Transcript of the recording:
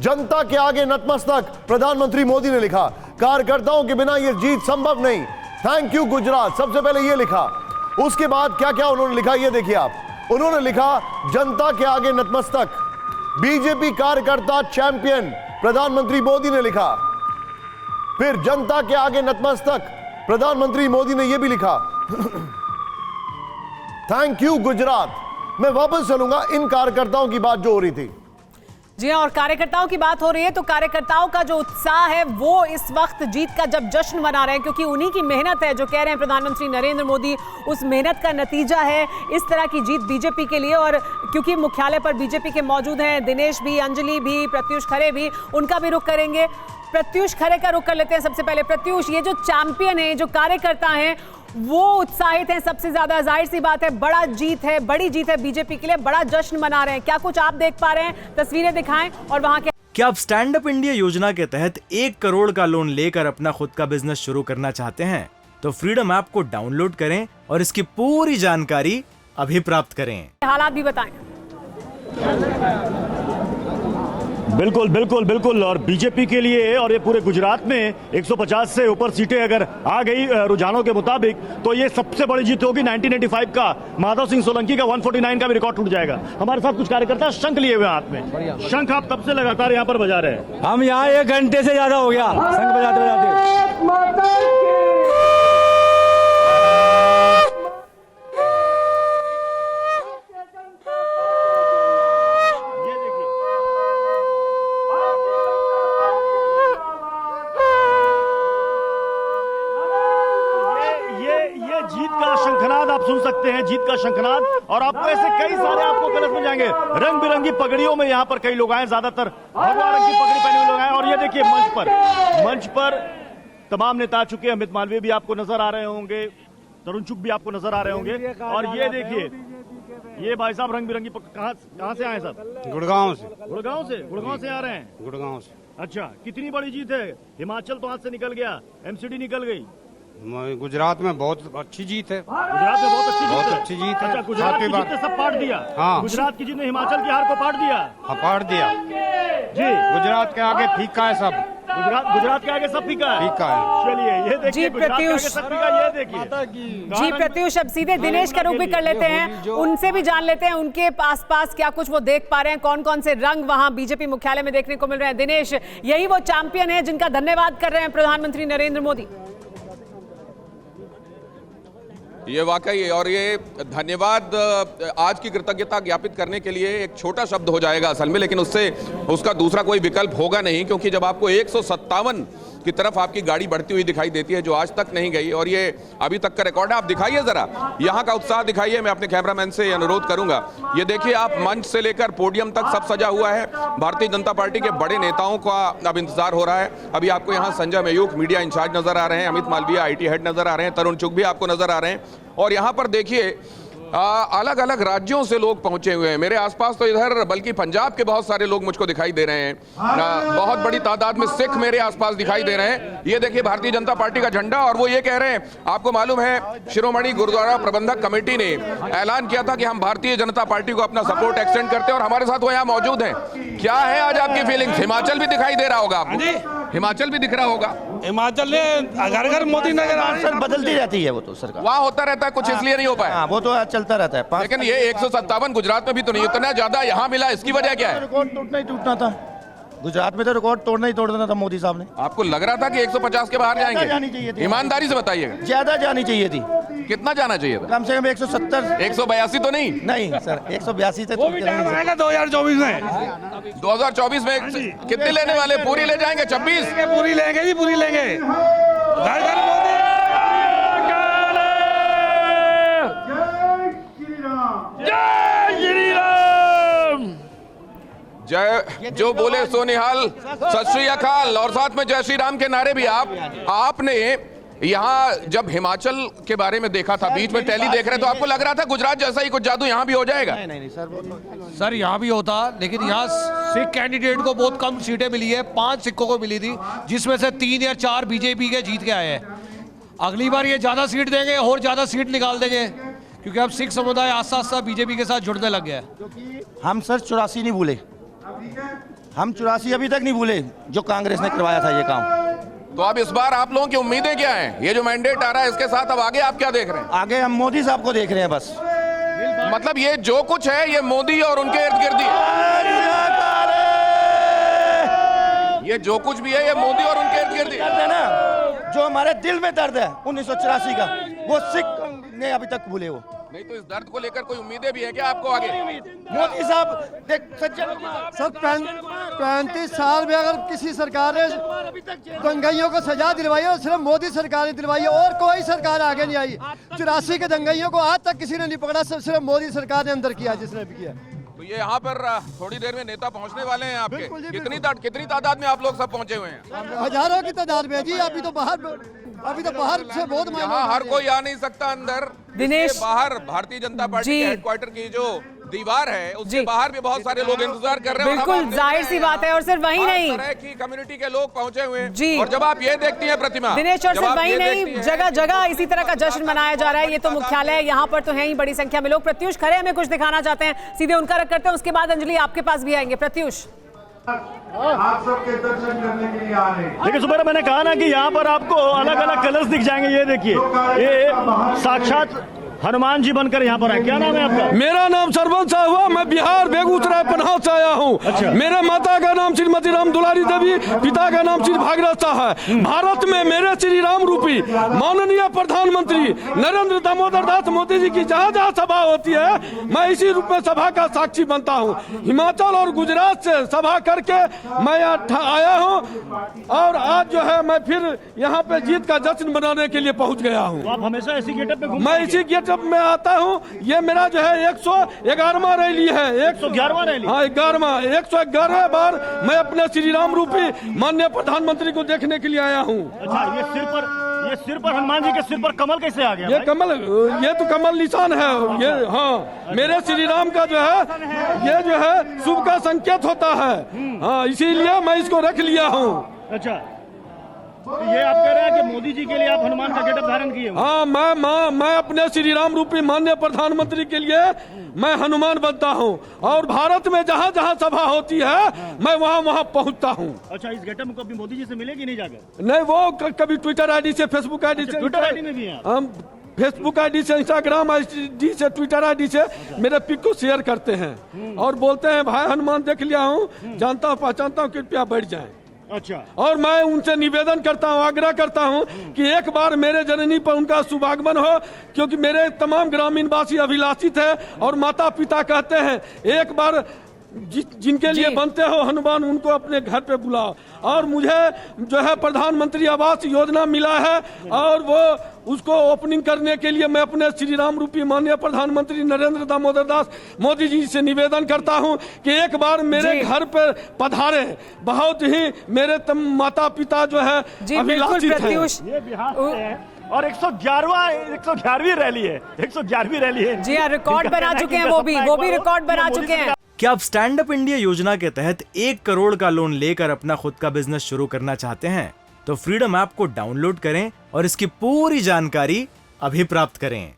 जनता के आगे नतमस्तक, प्रधानमंत्री मोदी ने लिखा। कार्यकर्ताओं के बिना यह जीत संभव नहीं, थैंक यू गुजरात, सबसे पहले यह लिखा। उसके बाद क्या क्या उन्होंने लिखा यह देखिए आप। उन्होंने लिखा जनता के आगे नतमस्तक, बीजेपी कार्यकर्ता चैंपियन, प्रधानमंत्री मोदी ने लिखा। फिर जनता के आगे नतमस्तक, प्रधानमंत्री मोदी ने यह भी लिखा थैंक यू गुजरात। मैं वापस चलूंगा इन कार्यकर्ताओं की बात जो हो रही थी। जी हाँ, और कार्यकर्ताओं की बात हो रही है तो कार्यकर्ताओं का जो उत्साह है वो इस वक्त जीत का जब जश्न मना रहे हैं, क्योंकि उन्हीं की मेहनत है, जो कह रहे हैं प्रधानमंत्री नरेंद्र मोदी, उस मेहनत का नतीजा है इस तरह की जीत बीजेपी के लिए। और क्योंकि मुख्यालय पर बीजेपी के मौजूद हैं दिनेश भी, अंजलि भी, प्रत्युष खरे भी, उनका भी रुख करेंगे। प्रत्युष खरे का रुख कर लेते हैं सबसे पहले। प्रत्युष, ये जो चैंपियन है, जो कार्यकर्ता हैं, वो उत्साहित हैं सबसे ज्यादा, जाहिर सी बात है, बड़ा जीत है, बड़ी जीत है बीजेपी के लिए, बड़ा जश्न मना रहे हैं। क्या कुछ आप देख पा रहे हैं? तस्वीरें दिखाएं और वहां के। क्या आप स्टैंड अप इंडिया योजना के तहत 1 करोड़ का लोन लेकर अपना खुद का बिजनेस शुरू करना चाहते हैं? तो फ्रीडम ऐप को डाउनलोड करें और इसकी पूरी जानकारी अभी प्राप्त करें। हालात भी बताएं। बिल्कुल बिल्कुल बिल्कुल। और बीजेपी के लिए और ये पूरे गुजरात में 150 से ऊपर सीटें अगर आ गई रुझानों के मुताबिक, तो ये सबसे बड़ी जीत होगी। 1985 का माधव सिंह सोलंकी का 149 का भी रिकॉर्ड टूट जाएगा। हमारे साथ कुछ कार्यकर्ता शंख लिए हुए हाथ में। शंख आप तब से लगातार यहाँ पर बजा रहे हैं? हम यहाँ 1 घंटे से ज्यादा हो गया शंख बजाते बजाते। जीत का शंखनाद आप सुन सकते हैं, जीत का शंखनाद। और आपको ऐसे कई सारे आपको कलर मिल जाएंगे, रंग बिरंगी पगड़ियों में यहाँ पर कई लोग आए, ज्यादातर भगवा रंग की पगड़ी पहने हुए लोग आए। और ये देखिए मंच पर तमाम नेता आ चुके हैं। अमित मालवीय भी आपको नजर आ रहे होंगे, तरुण चुग भी आपको नजर आ रहे होंगे। और ये देखिए, ये भाई साहब रंग बिरंगी कहाँ से आए साहब? गुड़गांव से। गुड़गांव से आ रहे हैं? गुड़गांव से। अच्छा, कितनी बड़ी जीत है? हिमाचल तो हाथ से निकल गया, एमसीडी निकल गई। गुजरात में बहुत अच्छी जीत है। गुजरात में बहुत अच्छी जीत है। अच्छा, गुजरात की जीत ने सब पाट दिया। हाँ। गुजरात की जीत ने हिमाचल की हार को पाट दिया। हाँ, पाट दिया जी। गुजरात के आगे फीका है सब। गुजरात के आगे सब फीका है। चलिए ये देखिए, जी प्रत्युष, ये देखिए। जी प्रत्युष, अब सीधे दिनेश का रुख भी कर लेते हैं, उनसे भी जान लेते हैं उनके आसपास क्या कुछ वो देख पा रहे हैं, कौन कौन से रंग वहां बीजेपी मुख्यालय में देखने को मिल रहे हैं। दिनेश, यही वो चैंपियन है जिनका धन्यवाद कर रहे हैं प्रधानमंत्री नरेंद्र मोदी? ये वाकई, और ये धन्यवाद आज की कृतज्ञता ज्ञापित करने के लिए एक छोटा शब्द हो जाएगा असल में, लेकिन उससे उसका दूसरा कोई विकल्प होगा नहीं, क्योंकि जब आपको 157 की तरफ आपकी गाड़ी बढ़ती हुई दिखाई देती है जो आज तक नहीं गई, और ये अभी तक का रिकॉर्ड है। आप दिखाइए जरा यहाँ का उत्साह दिखाइए, मैं अपने कैमरामैन से अनुरोध करूंगा। ये देखिए आप, मंच से लेकर पोडियम तक सब सजा हुआ है। भारतीय जनता पार्टी के बड़े नेताओं का अब इंतजार हो रहा है। अभी आपको यहाँ संजय मयूख मीडिया इंचार्ज नजर आ रहे हैं, अमित मालवीय IT हेड नजर आ रहे हैं, तरुण चुग भी आपको नजर आ रहे हैं। और यहाँ पर देखिए अलग अलग राज्यों से लोग पहुंचे हुए हैं। मेरे आसपास तो इधर बल्कि पंजाब के बहुत सारे लोग मुझको दिखाई दे रहे हैं। बहुत बड़ी तादाद में सिख मेरे आसपास दिखाई दे रहे हैं। ये देखिए भारतीय जनता पार्टी का झंडा, और वो ये कह रहे हैं, आपको मालूम है शिरोमणि गुरुद्वारा प्रबंधक कमेटी ने ऐलान किया था कि हम भारतीय जनता पार्टी को अपना सपोर्ट एक्सटेंड करते हैं, और हमारे साथ वो यहाँ मौजूद है। क्या है आज आपकी फीलिंग्स? हिमाचल भी दिखाई दे रहा होगा आपको, हिमाचल भी दिख रहा होगा। हिमाचल ने घर घर मोदी नगर सर बदलती रहती है वो तो सरकार, वहाँ होता रहता है कुछ, इसलिए नहीं हो पाया। वो तो चलता रहता है। लेकिन ये 157 गुजरात में भी तो नहीं, उतना ज्यादा यहाँ मिला, इसकी वजह क्या है? रिकॉर्ड टूटना ही टूटना था गुजरात में, तो रिकॉर्ड तोड़ना ही तोड़ना था मोदी साहब ने। आपको लग रहा था कि 150 के बाहर जाएंगे? जानी चाहिए थी, ईमानदारी से बताइएगा। ज्यादा जानी चाहिए थी। कितना जाना चाहिए था? कम से कम 170। 182 तो नहीं? नहीं सर, 182 से। वो भी टाइम आएगा 2024 में। 2024 में कितने लेने वाले? पूरी ले जाएंगे? 26 पूरी लेंगे जी, पूरी लेंगे। घर घर मोदी। जय, जो बोले सो निहाल, सत श्री अकाल, और साथ में जय श्री राम के नारे भी। आपने यहाँ जब हिमाचल के बारे में देखा था, बीच में टैली देख रहे, तो आपको लग रहा था गुजरात जैसा ही कुछ जादू यहाँ भी हो जाएगा? नहीं सर, यहाँ भी होता, लेकिन यहाँ सिख कैंडिडेट को बहुत कम सीटें मिली है। 5 सिखों को मिली थी, जिसमें से 3 या 4 बीजेपी के जीत के आए हैं। अगली बार ये ज्यादा सीट देंगे और ज्यादा सीट निकाल देंगे, क्योंकि अब सिख समुदाय आस्ता आस्ता बीजेपी के साथ जुड़ने लग गया है। हम सर 84 नहीं भूले, हम 84 अभी तक नहीं भूले जो कांग्रेस ने करवाया था ये काम। तो अब इस बार आप लोगों की उम्मीदें क्या हैं? ये जो मैंडेट आ रहा है इसके साथ अब आगे आप क्या देख रहे हैं? आगे हम मोदी साहब को देख रहे हैं बस। मतलब ये जो कुछ है ये मोदी और उनके इर्द गिर्द ही है। ये जो कुछ भी है ये मोदी और उनके इर्द गिर्द ही है ना। जो हमारे दिल में दर्द है 1984 का, वो सिख ने अभी तक भूले वो नहीं। तो इस दर्द को लेकर कोई उम्मीदें भी है क्या आपको आगे? मोदी साहब देख सज्जन सर 35 साल में अगर किसी सरकार ने दंगाइयों को सजा दिलवाई है सिर्फ मोदी सरकार ने दिलवाई है, और कोई सरकार आगे नहीं आई। 84 के दंगाइयों को आज तक किसी ने नहीं पकड़ा, सिर्फ मोदी सरकार ने अंदर किया जिसने भी किया। तो ये यहाँ पर थोड़ी देर में नेता पहुँचने वाले हैं आपके? बिल्कुल जी, कितनी तादाद में आप लोग सब पहुँचे हुए हैं? हजारों की तादाद में जी। अभी तो बाहर से बहुत यहाँ हर कोई आ नहीं सकता अंदर। दिनेश बाहर भारतीय जनता पार्टी के हेडक्वार्टर की जो दीवार है उसके बाहर भी बहुत सारे लोग इंतजार कर रहे हैं। बिल्कुल जाहिर सी बात है, और सिर्फ वही नहीं, हर तरह की कम्युनिटी के लोग पहुंचे हुए हैं। जी। और जब आप ये देखती हैं प्रतिमा दिनेश, और सिर्फ वही नहीं, जगह जगह इसी तरह का जश्न मनाया जा रहा है। ये तो मुख्यालय है, यहाँ पर तो है ही बड़ी संख्या में लोग। प्रत्युष खरे हमें कुछ दिखाना चाहते हैं, सीधे उनका रख करते हैं, उसके बाद अंजलि आपके पास भी आएंगे। प्रत्युष, आप सबके दर्शन करने के लिए आ रहे हैं। देखिए सुबह मैंने कहा ना कि यहाँ पर आपको अलग अलग कलर्स दिख जाएंगे। ये देखिए, ये साक्षात हनुमान जी बनकर यहाँ पर आए। क्या नाम है आपका? मेरा नाम सरपंच साहब हुआ, मैं बिहार बेगूसराय पन्हा से आया हूँ। अच्छा। मेरे माता का नाम श्रीमती राम दुलारी देवी, पिता का नाम श्री भागीरथ शाह है। भारत में मेरे श्री राम रूपी माननीय प्रधानमंत्री नरेंद्र दामोदर दास मोदी जी की जहाँ जहाँ सभा होती है मैं इसी रूप में सभा का साक्षी बनता हूँ। हिमाचल और गुजरात से सभा करके मैं यहाँ आया हूँ, और आज जो है मैं फिर यहाँ पे जीत का जश्न मनाने के लिए पहुँच गया हूँ। आप हमेशा इसी गेटअप पे मैं इसी गेटअप में आता हूँ। ये मेरा जो है 111वां रैली है। 111वां रैली? हाँ 111 बार मैं अपने श्री राम रूपी माननीय प्रधानमंत्री को देखने के लिए आया हूँ। अच्छा, ये सिर पर हनुमान जी के सिर पर कमल कैसे आ गया? ये कमल, ये तो कमल निशान है ये। हाँ, मेरे श्री राम का जो है ये जो है शुभ का संकेत होता है। हाँ, इसीलिए मैं इसको रख लिया हूँ। अच्छा, तो ये आप कह रहे हैं कि मोदी जी के लिए आप हनुमान का गेटअप धारण किए? हाँ, मैं अपने श्री राम रूपी माननीय प्रधानमंत्री के लिए मैं हनुमान बनता हूँ, और भारत में जहाँ जहाँ सभा होती है मैं वहाँ वहाँ पहुँचता हूँ। अच्छा, इस गेटअप में कभी मोदी जी से मिलेगी नहीं जाकर? नहीं, वो कभी ट्विटर आईडी से, फेसबुक आईडी से, ट्विटर आईडी में भी हैं हम फेसबुक आईडी से, इंस्टाग्राम आईडी से, ट्विटर आईडी से मेरे पिक को शेयर करते हैं और बोलते हैं भाई हनुमान देख लिया हूँ, जानता हूँ पहचानता हूँ, कृपया बैठ जाएं। अच्छा, और मैं उनसे निवेदन करता हूं, आग्रह करता हूं कि एक बार मेरे जननी पर उनका शुभागमन हो, क्योंकि मेरे तमाम ग्रामीण वासी अभिलाषी थे और माता पिता कहते हैं एक बार जिनके लिए बनते हो हनुमान उनको अपने घर पे बुलाओ। और मुझे जो है प्रधानमंत्री आवास योजना मिला है, और वो उसको ओपनिंग करने के लिए मैं अपने श्री राम रूपी माननीय प्रधानमंत्री नरेंद्र दामोदर दास मोदी जी से निवेदन करता हूं कि एक बार मेरे घर पर पधारे। बहुत ही मेरे माता पिता जो है अभिलाषी थे। ये बिहार से है और 111वीं रैली है। 111वीं रैली है जी हाँ, रिकॉर्ड बना चुके हैं, वो भी रिकॉर्ड बना चुके हैं। क्या आप स्टैंड अप इंडिया योजना के तहत 1 करोड़ का लोन लेकर अपना खुद का बिजनेस शुरू करना चाहते हैं? तो फ्रीडम ऐप को डाउनलोड करें और इसकी पूरी जानकारी अभी प्राप्त करें।